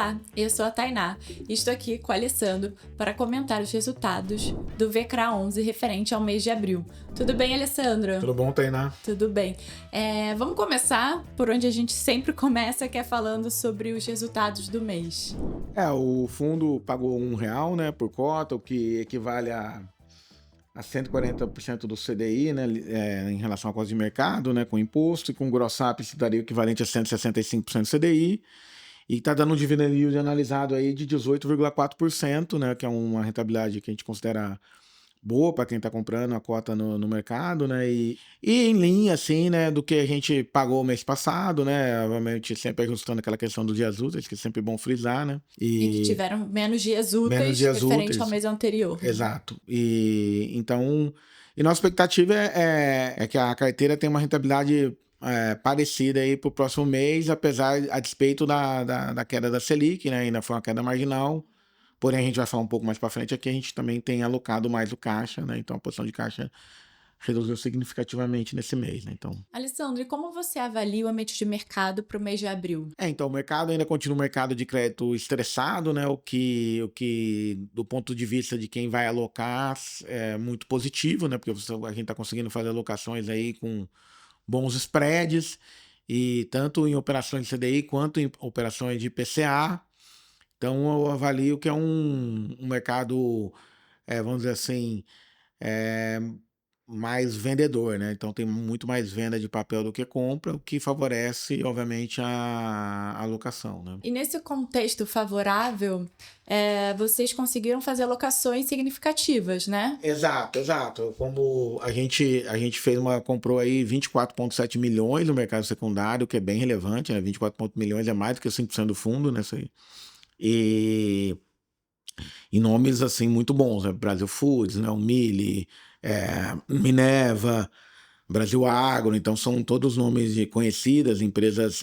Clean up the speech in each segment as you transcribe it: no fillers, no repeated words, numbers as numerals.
Olá, eu sou a Tainá e estou aqui com o Alessandro para comentar os resultados do VCRA 11 referente ao mês de abril. Tudo bem, Alessandro? Tudo bom, Tainá? Tudo bem. Vamos começar por onde a gente sempre começa, que é falando sobre os resultados do mês. O fundo pagou R$1, né, por cota, o que equivale a 140% do CDI, né, em relação à cota de mercado, né, com imposto, e com gross up isso daria o equivalente a 165% do CDI, e está dando um dividend yield analisado aí de 18,4%, né, que é uma rentabilidade que a gente considera boa para quem está comprando a cota no mercado, né? E em linha, assim, né, do que a gente pagou o mês passado, né? Obviamente sempre ajustando aquela questão dos dias úteis, que é sempre bom frisar, né? E que tiveram menos dias menos úteis dias referente ao úteis. mês anterior. Né? Exato. E nossa expectativa é que a carteira tenha uma rentabilidade parecida aí para o próximo mês, apesar, a despeito da queda da Selic, né? Ainda foi uma queda marginal. Porém, a gente vai falar um pouco mais para frente aqui, a gente também tem alocado mais o caixa, né? Então, a posição de caixa reduziu significativamente nesse mês, né? Então... Alessandro, e como você avalia o ambiente de mercado para o mês de abril? Então, o mercado ainda continua um mercado de crédito estressado, né? O que, do ponto de vista de quem vai alocar, é muito positivo, né? Porque a gente está conseguindo fazer alocações aí com bons spreads, e tanto em operações de CDI quanto em operações de PCA. Então, eu avalio que é um mercado, vamos dizer assim, é, mais vendedor, né? Então tem muito mais venda de papel do que compra, o que favorece, obviamente, a alocação, né? E nesse contexto favorável, vocês conseguiram fazer alocações significativas, né? Exato. Como a gente comprou aí 24,7 milhões no mercado secundário, que é bem relevante, né? 24 milhões é mais do que 5% do fundo, né? Isso aí. E nomes assim muito bons, né? Brasil Foods, né? O Mili, Minerva, Brasil Agro, então são todos nomes conhecidas, empresas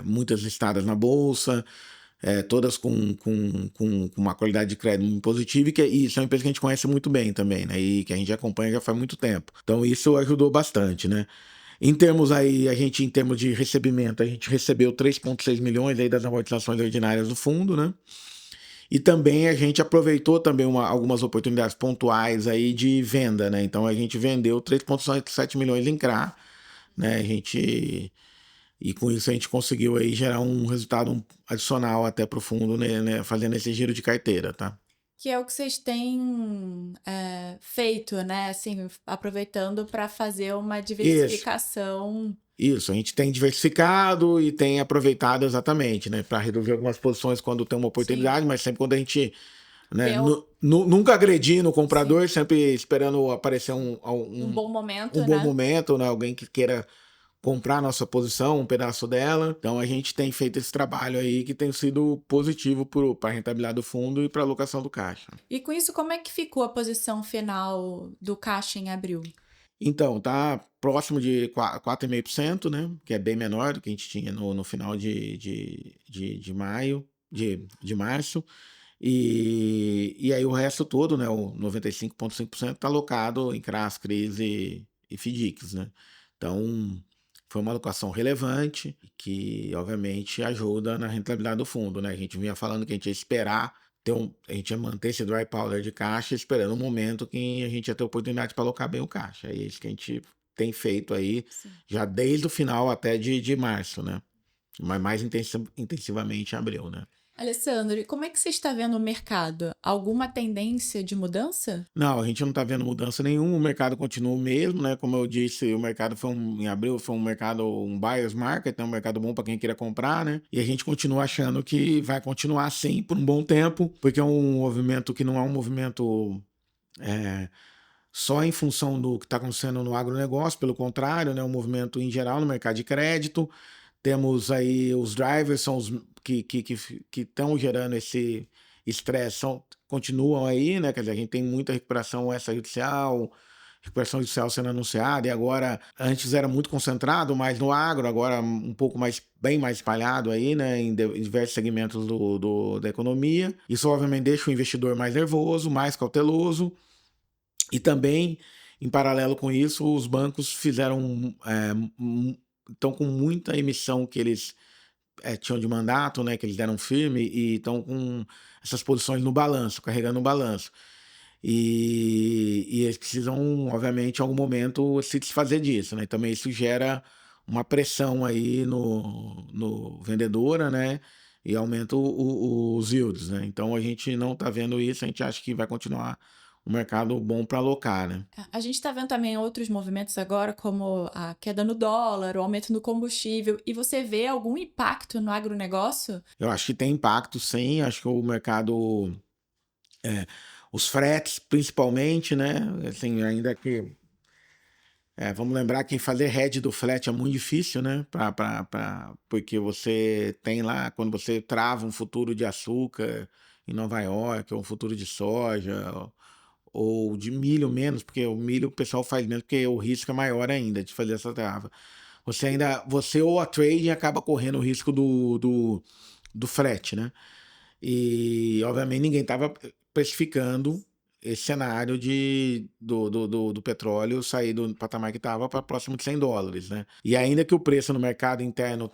muitas listadas na bolsa, todas com uma qualidade de crédito muito positiva, e são empresas que a gente conhece muito bem também, né? E que a gente acompanha já faz muito tempo. Então isso ajudou bastante, né? Em termos de recebimento, a gente recebeu 3,6 milhões aí das amortizações ordinárias do fundo, né? E também a gente aproveitou também algumas oportunidades pontuais aí de venda, né? Então a gente vendeu 3,7 milhões em CRA, né? E com isso a gente conseguiu aí gerar um resultado adicional até para o fundo, né? Fazendo esse giro de carteira, tá? Que é o que vocês têm feito, né? Assim, aproveitando para fazer uma diversificação. Isso, a gente tem diversificado e tem aproveitado exatamente, né? Para reduzir algumas posições quando tem uma oportunidade, mas sempre quando a gente... Né? Nunca agredir no comprador, sim, sempre esperando aparecer um bom momento, um bom né? momento, né? Alguém que queira comprar a nossa posição, um pedaço dela. Então a gente tem feito esse trabalho aí que tem sido positivo para a rentabilidade do fundo e para a alocação do caixa. E com isso, como é que ficou a posição final do caixa em abril? Então, tá próximo de 4,5%, né? Que é bem menor do que a gente tinha no final de maio, de março. E aí o resto todo, né, o 95,5% está alocado em CRAs, CRIs e FDICs, né? Então, foi uma alocação relevante que, obviamente, ajuda na rentabilidade do fundo, né? A gente vinha falando que a gente ia esperar, a gente ia manter esse dry powder de caixa, esperando um momento que a gente ia ter oportunidade para alocar bem o caixa. É isso que a gente tem feito aí, sim, já desde o final até de março, né? Mas mais intensivamente em abril, né? Alessandro, e como é que você está vendo o mercado? Alguma tendência de mudança? Não, a gente não está vendo mudança nenhuma, o mercado continua o mesmo, né? Como eu disse, o mercado em abril foi um buyer's market, né? Um mercado bom para quem queira comprar, né? E a gente continua achando que vai continuar assim por um bom tempo, porque é um movimento que não é um movimento só em função do que está acontecendo no agronegócio, pelo contrário, né? Um movimento em geral no mercado de crédito. Temos aí os drivers, são os que estão gerando esse estresse, continuam aí, né? Quer dizer, a gente tem muita recuperação extrajudicial sendo anunciada, e agora, antes era muito concentrado mais no agro, agora um pouco bem mais espalhado aí, né? Em diversos segmentos da economia. Isso, obviamente, deixa o investidor mais nervoso, mais cauteloso, e também, em paralelo com isso, os bancos estão com muita emissão que eles tinham de mandato, né, que eles deram firme e estão com essas posições no balanço, carregando o balanço. E eles precisam, obviamente, em algum momento se desfazer disso, né? Também isso gera uma pressão aí no vendedora, né? E aumenta os yields, né? Então a gente não está vendo isso, a gente acha que vai continuar um mercado bom para alocar, né? A gente está vendo também outros movimentos agora, como a queda no dólar, o aumento no combustível, e você vê algum impacto no agronegócio? Eu acho que tem impacto, sim. Acho que o mercado, os fretes principalmente, né? Assim, ainda que vamos lembrar que fazer hedge do flat é muito difícil, né? Porque você tem lá, quando você trava um futuro de açúcar em Nova York, ou um futuro de soja, ou de milho menos, porque o milho o pessoal faz menos, porque o risco é maior ainda de fazer essa trava. Você ou a trading acaba correndo o risco do frete, né? E, obviamente, ninguém estava precificando esse cenário do petróleo sair do patamar que estava para próximo de $100, né? E ainda que o preço no mercado interno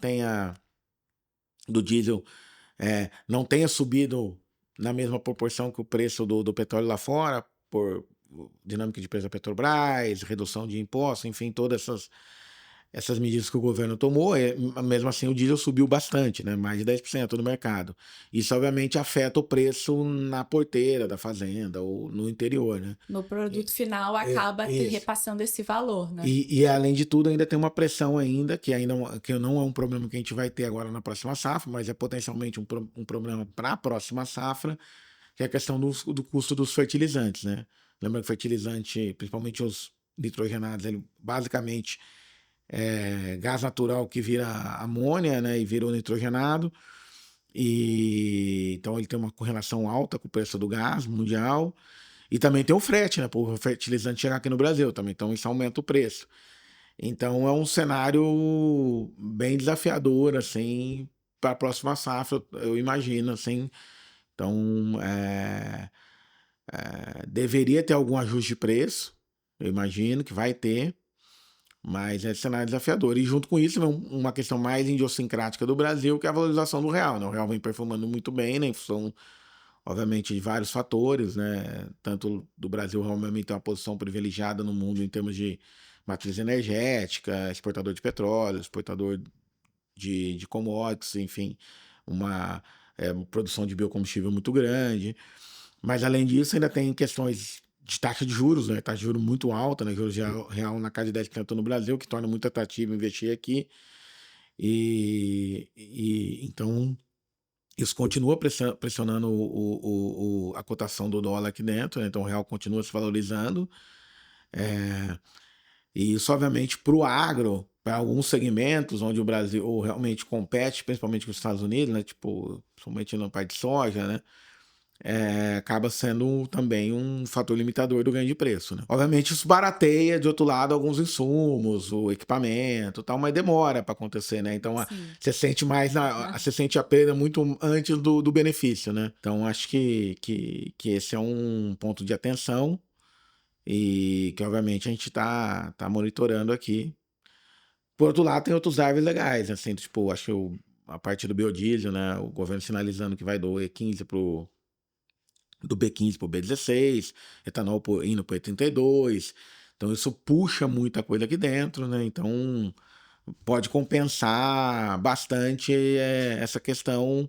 do diesel não tenha subido na mesma proporção que o preço do petróleo lá fora, por dinâmica de preço da Petrobras, redução de impostos, enfim, todas essas medidas que o governo tomou, mesmo assim o diesel subiu bastante, né? Mais de 10% do mercado. Isso, obviamente, afeta o preço na porteira da fazenda ou no interior, né? No produto final acaba Isso. repassando esse valor, né? E, além de tudo, ainda tem uma pressão ainda, que não é um problema que a gente vai ter agora na próxima safra, mas é potencialmente um problema para a próxima safra, que é a questão do custo dos fertilizantes, né? Lembra que fertilizante, principalmente os nitrogenados, ele basicamente gás natural que vira amônia, né, e vira o nitrogenado, e então ele tem uma correlação alta com o preço do gás mundial, e também tem o frete, né, por fertilizante chegar aqui no Brasil também, então isso aumenta o preço. Então é um cenário bem desafiador, assim, para a próxima safra, eu imagino, assim. Então, deveria ter algum ajuste de preço, eu imagino que vai ter, mas é cenário desafiador. E junto com isso, uma questão mais idiosincrática do Brasil, que é a valorização do real, né? O real vem performando muito bem, né? Em função, obviamente, de vários fatores, né? Tanto do Brasil, realmente, tem uma posição privilegiada no mundo em termos de matriz energética, exportador de petróleo, exportador de commodities, enfim, uma produção de biocombustível muito grande. Mas, além disso, ainda tem questões de taxa de juros, né? Taxa de juros muito alta, né? Juros real na casa de 10% no Brasil, que torna muito atrativo investir aqui. Então, isso continua pressionando a cotação do dólar aqui dentro, né? Então o real continua se valorizando. E isso, obviamente, para o agro, para alguns segmentos onde o Brasil realmente compete, principalmente com os Estados Unidos, né? Tipo, principalmente na parte de soja, né? Acaba sendo também um fator limitador do ganho de preço, né? Obviamente isso barateia, de outro lado, alguns insumos, o equipamento e tal, mas demora para acontecer, né? Então você sente você sente a perda muito antes do benefício, né? Então acho que esse é um ponto de atenção e que obviamente a gente tá monitorando aqui. Por outro lado, tem outros drivers legais, assim, tipo, acho que a parte do biodiesel, né? O governo sinalizando que vai do E15 do B15 para o B16, etanol indo para o E32. Então isso puxa muita coisa aqui dentro, né? Então pode compensar bastante essa questão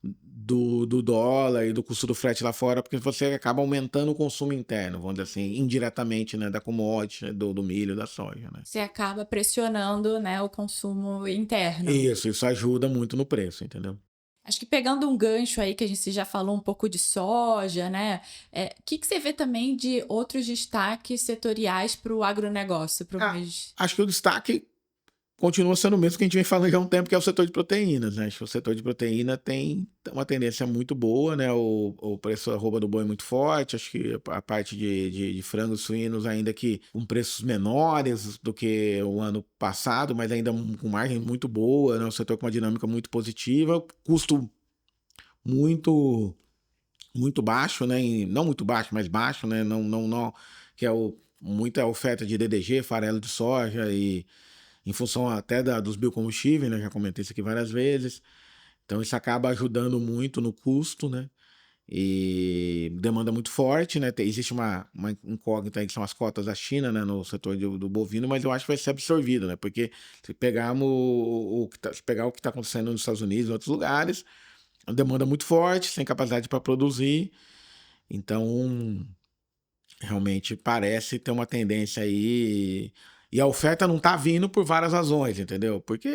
do dólar e do custo do frete lá fora, porque você acaba aumentando o consumo interno, vamos dizer assim, indiretamente, né, da commodity, do milho, da soja, né? Você acaba pressionando, né, o consumo interno. Isso ajuda muito no preço, entendeu? Acho que pegando um gancho aí que a gente já falou um pouco de soja, né? O que você vê também de outros destaques setoriais para o agronegócio, para o mês? Acho que o destaque continua sendo o mesmo que a gente vem falando já há um tempo, que é o setor de proteínas, né? Acho que o setor de proteína tem uma tendência muito boa, né? O preço da arroba do boi é muito forte, acho que a parte de frangos suínos ainda que com preços menores do que o ano passado, mas ainda com margem muito boa, né? O setor com uma dinâmica muito positiva, custo muito baixo, né? Não muito baixo, mas baixo, né? Não, que é muita oferta de DDG, farelo de soja em função até dos biocombustíveis, né? Já comentei isso aqui várias vezes. Então isso acaba ajudando muito no custo, né? E demanda muito forte, né? Existe uma incógnita aí que são as cotas da China, né? No setor do bovino, mas eu acho que vai ser absorvido, né? Porque se pegarmos se pegar o que está acontecendo nos Estados Unidos e em outros lugares, a demanda muito forte, sem capacidade para produzir. Então, realmente parece ter uma tendência aí. E a oferta não tá vindo por várias razões, entendeu? Porque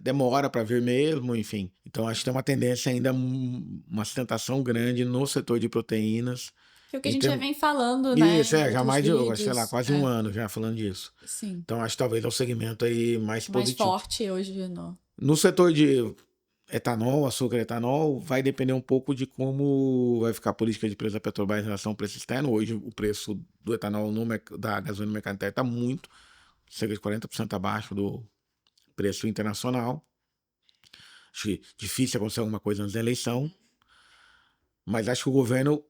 demora para vir mesmo, enfim. Então acho que tem uma tendência ainda, uma sustentação grande no setor de proteínas. Que é o que a gente já vem falando, né, Isso, em já outros mais de, sei lá, vídeos. quase um ano já falando disso. Sim. Então acho que talvez é o segmento aí mais positivo. Forte hoje No setor de etanol, açúcar e etanol, vai depender um pouco de como vai ficar a política de preço da Petrobras em relação ao preço externo. Hoje o preço do etanol da gasolina no mercado interno está muito, cerca de 40% abaixo do preço internacional. Acho que difícil acontecer alguma coisa antes da eleição, mas acho que o governo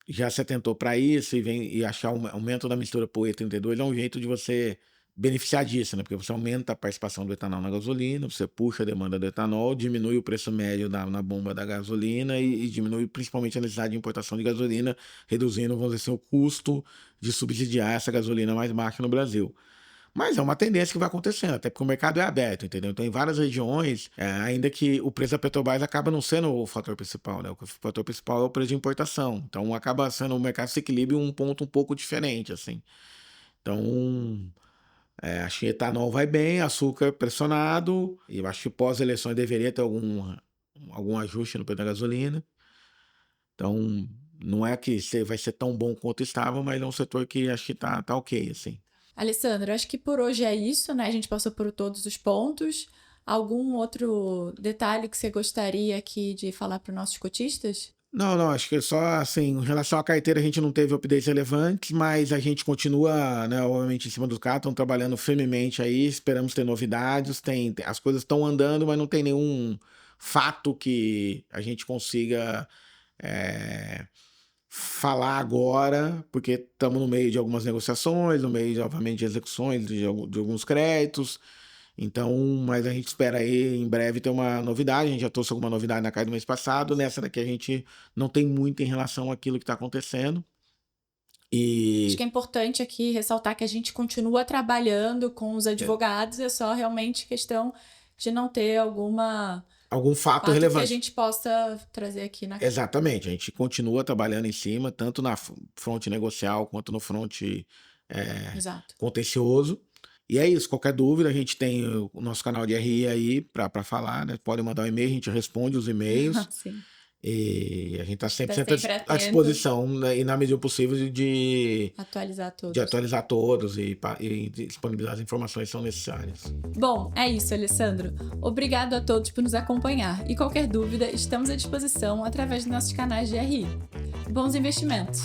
já se atentou para isso e achar o aumento da mistura por E32 é um jeito de você beneficiar disso, né? Porque você aumenta a participação do etanol na gasolina, você puxa a demanda do etanol, diminui o preço médio na bomba da gasolina e diminui principalmente a necessidade de importação de gasolina, reduzindo, vamos dizer assim, o custo de subsidiar essa gasolina mais baixa no Brasil. Mas é uma tendência que vai acontecendo, até porque o mercado é aberto, entendeu? Então, em várias regiões, ainda que o preço da Petrobras acaba não sendo o fator principal, né? O fator principal é o preço de importação. Então, acaba sendo o mercado se equilibra em um ponto um pouco diferente, assim. Então, acho que etanol vai bem, açúcar pressionado, e eu acho que pós-eleições deveria ter algum ajuste no preço da gasolina. Então, não é que vai ser tão bom quanto estava, mas é um setor que acho que tá ok, assim. Alessandro, acho que por hoje é isso, né? A gente passou por todos os pontos. Algum outro detalhe que você gostaria aqui de falar para os nossos cotistas? Não, acho que só assim, em relação à carteira a gente não teve updates relevantes, mas a gente continua, né, obviamente em cima do carro, estão trabalhando firmemente aí, esperamos ter novidades, as coisas estão andando, mas não tem nenhum fato que a gente consiga falar agora, porque estamos no meio de algumas negociações, no meio, obviamente, de execuções de alguns créditos. Então, mas a gente espera aí em breve ter uma novidade. A gente já trouxe alguma novidade na CAI do mês passado. Nessa daqui a gente não tem muito em relação àquilo que está acontecendo. Acho que é importante aqui ressaltar que a gente continua trabalhando com os advogados, é só realmente questão de não ter algum fato relevante que a gente possa trazer aqui na CAI. Exatamente, a gente continua trabalhando em cima, tanto na fronte negocial quanto no fronte contencioso. E é isso, qualquer dúvida, a gente tem o nosso canal de RI aí para falar, né? Podem mandar um e-mail, a gente responde os e-mails. Sim. E a gente está sempre à disposição, né? E na medida possível de atualizar todos e disponibilizar as informações que são necessárias. Bom, é isso, Alessandro. Obrigado a todos por nos acompanhar. E qualquer dúvida, estamos à disposição através dos nossos canais de RI. Bons investimentos!